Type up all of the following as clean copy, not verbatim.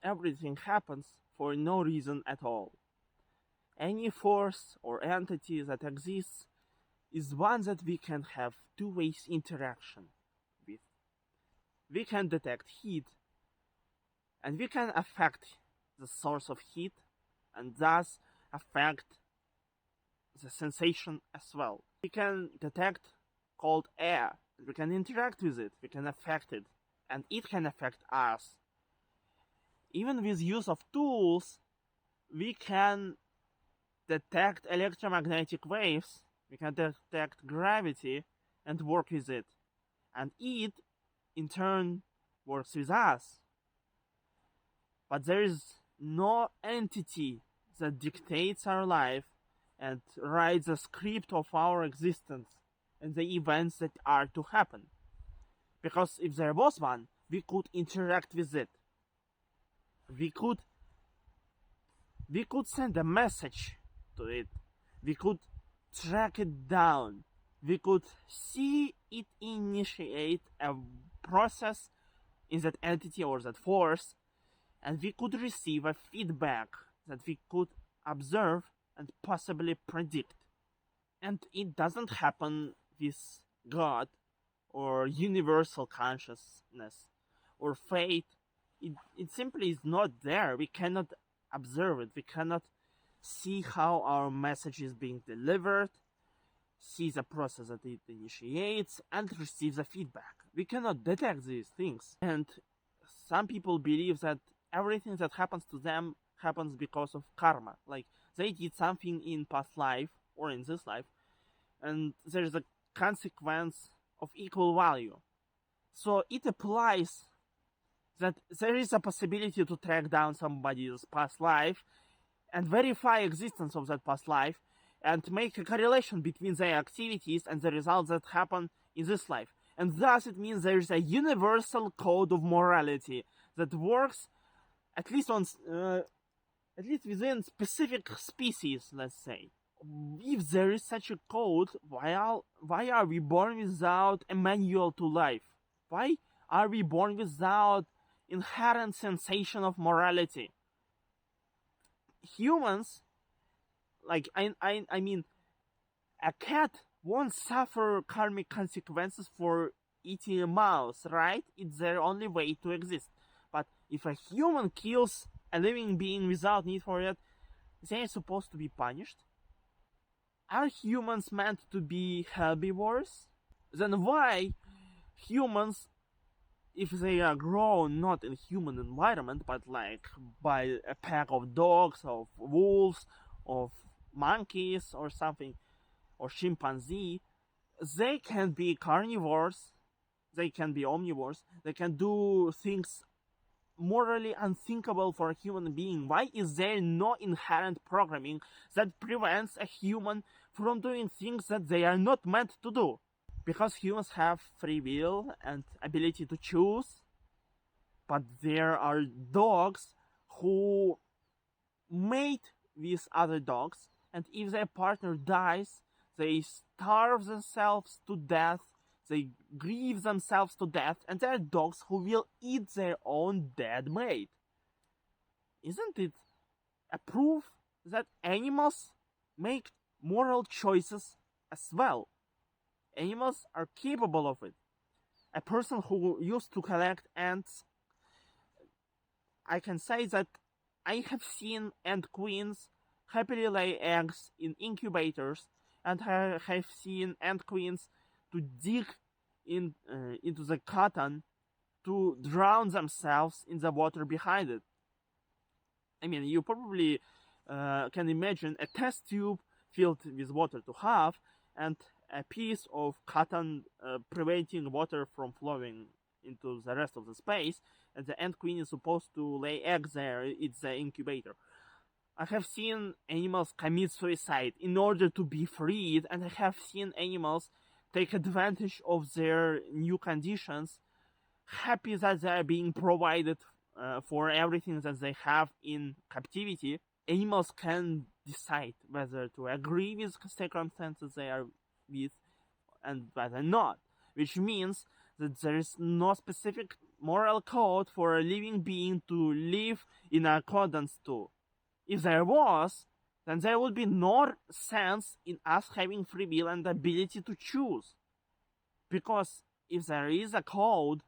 everything happens for no reason at all. Any force or entity that exists is one that we can have two-way interaction with. We can detect heat, and we can affect the source of heat, and thus affect the sensation as well. We can detect cold air, we can interact with it, we can affect it, and it can affect us. Even with use of tools, we can detect electromagnetic waves, we can detect gravity and work with it. And it, in turn, works with us. But there is no entity that dictates our life and writes the script of our existence and the events that are to happen. Because if there was one, we could interact with it. We could send a message to it. We could track it down. We could see it initiate a process in that entity or that force, and we could receive a feedback that we could observe and possibly predict. And it doesn't happen with God or universal consciousness or fate. It simply is not there. We cannot observe it. We cannot see how our message is being delivered, see the process that it initiates, and receive the feedback. We cannot detect these things. And some people believe that everything that happens to them happens because of karma. Like, they did something in past life or in this life, and there's a consequence of equal value. So it applies that there is a possibility to track down somebody's past life and verify existence of that past life and make a correlation between their activities and the results that happen in this life. And thus it means there is a universal code of morality that works at least within specific species, let's say. If there is such a code, why are we born without a manual to life? Why are we born without inherent sensation of morality? Humans, like, I mean, a cat won't suffer karmic consequences for eating a mouse, right? It's their only way to exist. But if a human kills a living being without need for it, they are supposed to be punished. Are humans meant to be herbivores? Then why humans, if they are grown not in human environment, but like by a pack of dogs, of wolves, of monkeys or something, or chimpanzee, they can be carnivores, they can be omnivores, they can do things morally unthinkable for a human being. Why is there no inherent programming that prevents a human from doing things that they are not meant to do? Because humans have free will and ability to choose, but there are dogs who mate with other dogs, and if their partner dies, they starve themselves to death, they grieve themselves to death, and there are dogs who will eat their own dead mate. Isn't it a proof that animals make moral choices as well? Animals are capable of it. A person who used to collect ants, I can say that I have seen ant queens happily lay eggs in incubators, and I have seen ant queens to dig into the cotton to drown themselves in the water behind it. I mean, you probably can imagine a test tube filled with water to half, and a piece of cotton preventing water from flowing into the rest of the space, and the ant queen is supposed to lay eggs there. It's the incubator. I have seen animals commit suicide in order to be freed, and I have seen animals take advantage of their new conditions, happy that they are being provided for everything that they have in captivity. Animals can decide whether to agree with circumstances they are with and whether not, which means that there is no specific moral code for a living being to live in accordance to. If there was, then there would be no sense in us having free will and the ability to choose. Because if there is a code,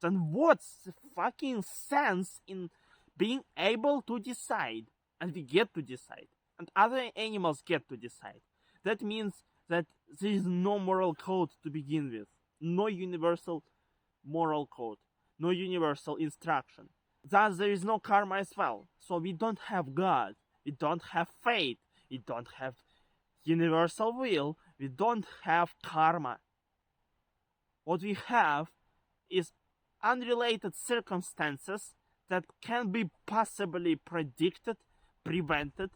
then what's the fucking sense in being able to decide? And we get to decide. And other animals get to decide. That means that there is no moral code to begin with. No universal moral code. No universal instruction. Thus, there is no karma as well. So we don't have God. We don't have fate. We don't have universal will. We don't have karma. What we have is unrelated circumstances that can be possibly predicted, prevented,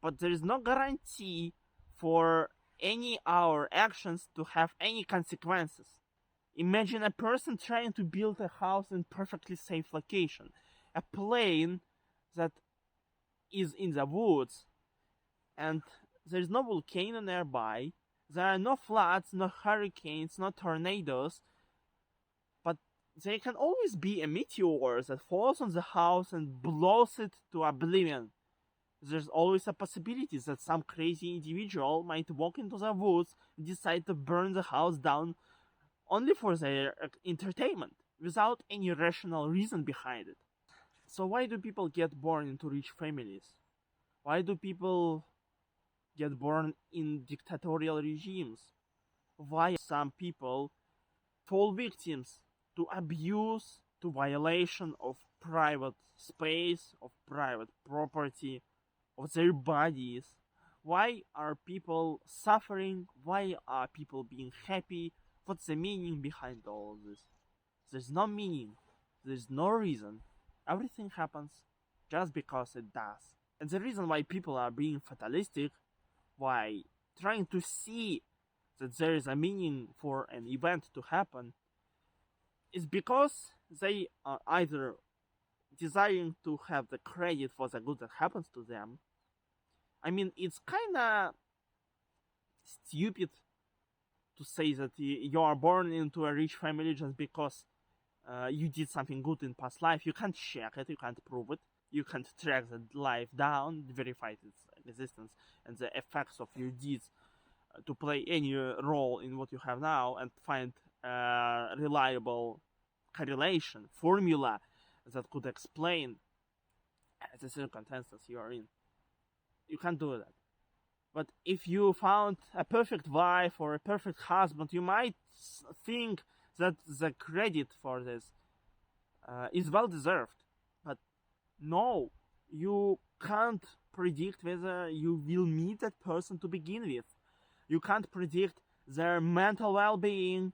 but there is no guarantee for any our actions to have any consequences. Imagine a person trying to build a house in perfectly safe location, a plane that is in the woods, and there is no volcano nearby, there are no floods, no hurricanes, no tornadoes, but there can always be a meteor that falls on the house and blows it to oblivion. There's always a possibility that some crazy individual might walk into the woods and decide to burn the house down only for their entertainment, without any rational reason behind it. So why do people get born into rich families? Why do people get born in dictatorial regimes? Why some people fall victims to abuse, to violation of private space, of private property, of their bodies? Why are people suffering? Why are people being happy? What's the meaning behind all of this? There's no meaning. There's no reason. Everything happens just because it does. And the reason why people are being fatalistic, why trying to see that there is a meaning for an event to happen, is because they are either desiring to have the credit for the good that happens to them. I mean, it's kinda stupid to say that you are born into a rich family just because you did something good in past life. You can't check it, you can't prove it, you can't track the life down, verify its existence and the effects of your deeds to play any role in what you have now and find a reliable correlation formula that could explain the circumstances you are in. You can't do that. But if you found a perfect wife or a perfect husband, you might think that the credit for this is well deserved. But no, you can't predict whether you will meet that person to begin with. You can't predict their mental well-being,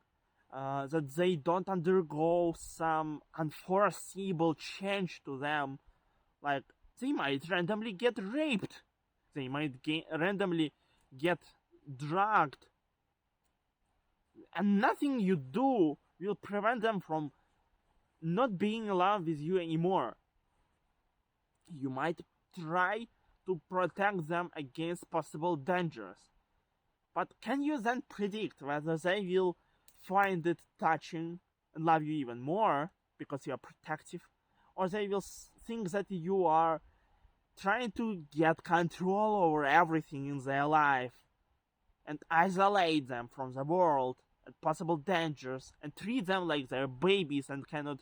that they don't undergo some unforeseeable change to them. Like, they might randomly get raped. They might randomly get drugged. And nothing you do will prevent them from not being in love with you anymore. You might try to protect them against possible dangers. But can you then predict whether they will find it touching and love you even more because you are protective? Or they will think that you are trying to get control over everything in their life and isolate them from the world and possible dangers and treat them like they're babies and cannot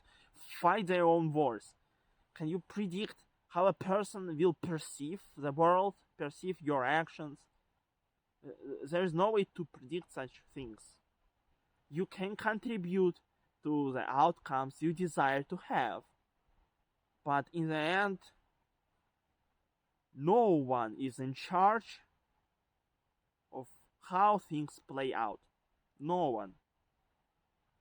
fight their own wars? Can you predict how a person will perceive the world, perceive your actions? There's no way to predict such things. You can contribute to the outcomes you desire to have, but in the end, no one is in charge of how things play out. No one.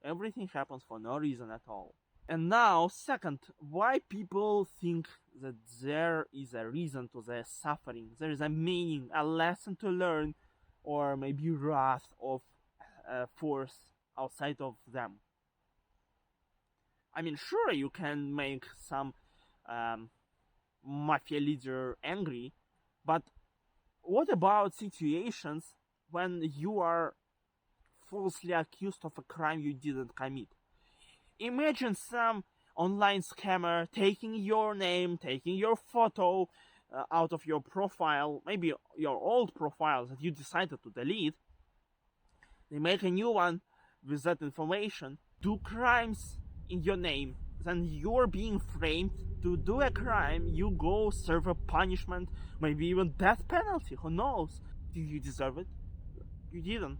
Everything happens for no reason at all. And now, second, why people think that there is a reason to their suffering, there is a meaning, a lesson to learn, or maybe wrath of a force outside of them. I mean, sure, you can make some mafia leader angry, but what about situations when you are falsely accused of a crime you didn't commit? Imagine some online scammer taking your name, taking your photo out of your profile, maybe your old profile that you decided to delete. They make a new one with that information, do crimes in your name, then you're being framed to do a crime, you go serve a punishment, maybe even death penalty, who knows? Do you deserve it? You didn't.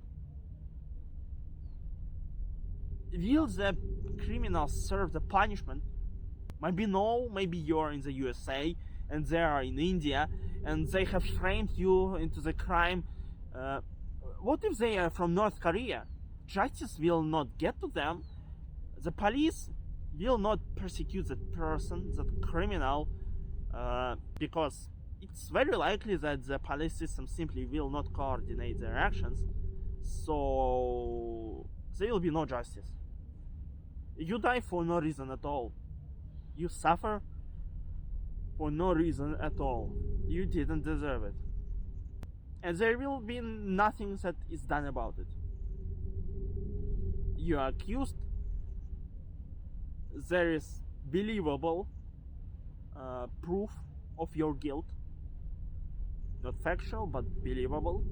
Will the criminals serve the punishment? Maybe no, maybe you're in the USA and they are in India and they have framed you into the crime. What if they are from North Korea? Justice will not get to them. The police will not persecute that person, that criminal, because it's very likely that the police system simply will not coordinate their actions. So there will be no justice. You die for no reason at all. You suffer for no reason at all. You didn't deserve it. And there will be nothing that is done about it. You are accused. There is believable proof of your guilt. Not factual, but believable.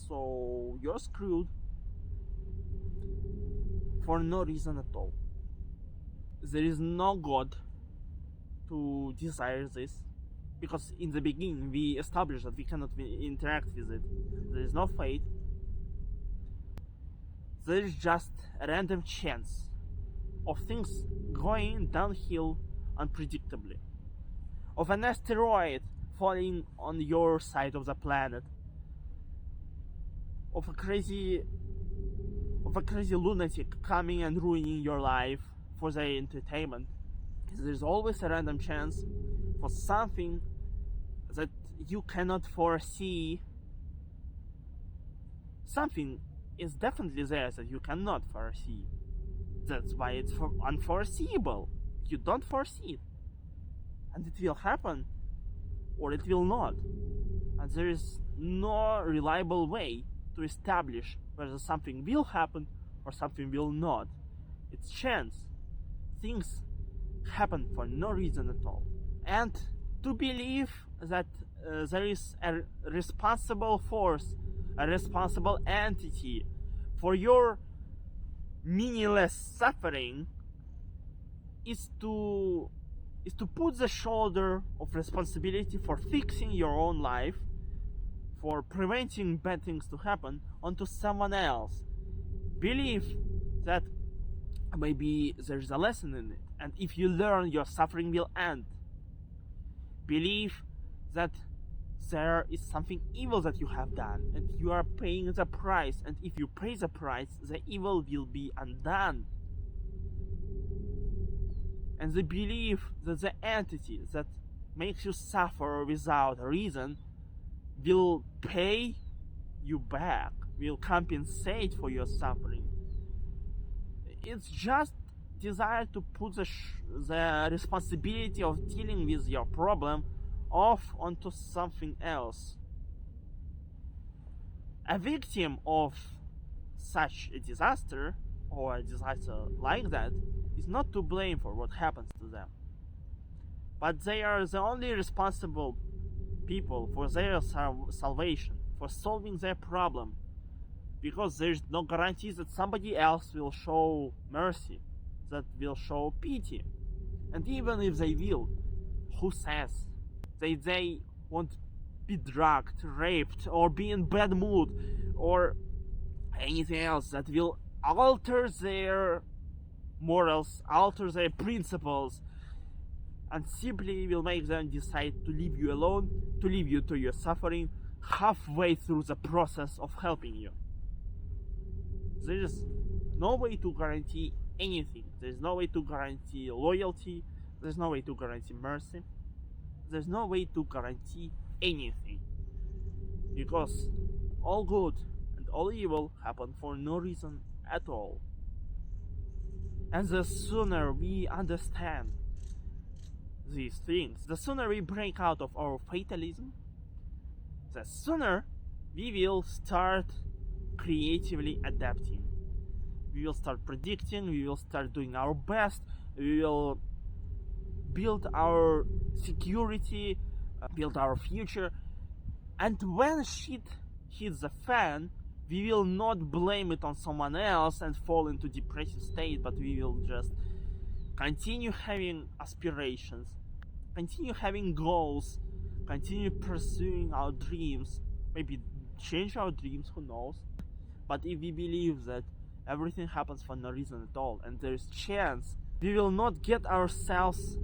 So you're screwed for no reason at all. There is no God to desire this, because in the beginning we established that we cannot interact with it. There is no fate. There is just a random chance of things going downhill unpredictably, of an asteroid falling on your side of the planet, of a crazy lunatic coming and ruining your life for their entertainment. There's always a random chance for something that you cannot foresee. Something is definitely there that you cannot foresee. That's why it's unforeseeable. You don't foresee it, and it will happen or it will not, and there is no reliable way to establish whether something will happen or something will not. It's chance. Things happen for no reason at all. And to believe that there is a responsible force, a responsible entity for your meaningless suffering is to put the shoulder of responsibility for fixing your own life, for preventing bad things to happen, onto someone else. Believe that maybe there's a lesson in it, and if you learn, your suffering will end. Believe that there is something evil that you have done, and you are paying the price, and if you pay the price, the evil will be undone. And the belief that the entity that makes you suffer without a reason will pay you back, will compensate for your suffering. It's just desire to put the responsibility of dealing with your problem off onto something else. A victim of such a disaster, or a disaster like that, is not to blame for what happens to them, but they are the only responsible people for their salvation, for solving their problem, because there's no guarantee that somebody else will show mercy, that will show pity. And even if they will, who says they won't be drugged, raped, or be in bad mood, or anything else that will alter their morals, alter their principles, and simply will make them decide to leave you alone, to leave you to your suffering halfway through the process of helping you. There is no way to guarantee anything. There is no way to guarantee loyalty. There's no way to guarantee mercy. There's no way to guarantee anything, because all good and all evil happen for no reason at all. And the sooner we understand these things, the sooner we break out of our fatalism, the sooner we will start creatively adapting. We will start predicting, we will start doing our best, we will build our security, build our future. And when shit hits the fan, we will not blame it on someone else and fall into depressive state, but we will just continue having aspirations, continue having goals, continue pursuing our dreams, maybe change our dreams, who knows. But if we believe that everything happens for no reason at all and there's chance, we will not get ourselves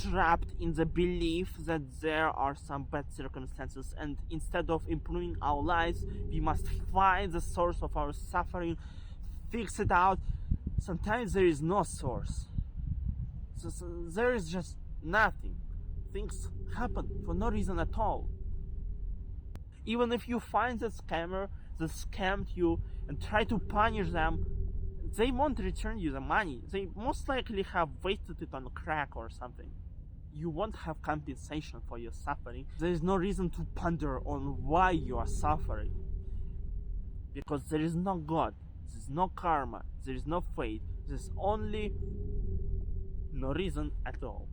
trapped in the belief that there are some bad circumstances, and instead of improving our lives, we must find the source of our suffering, fix it out. Sometimes there is no source, so there is just nothing. Things happen for no reason at all. Even if you find the scammer that scammed you and try to punish them, they won't return you the money. They most likely have wasted it on crack or something. You won't have compensation for your suffering. There is no reason to ponder on why you are suffering, because there is no God, there is no karma, there is no fate, there is only no reason at all.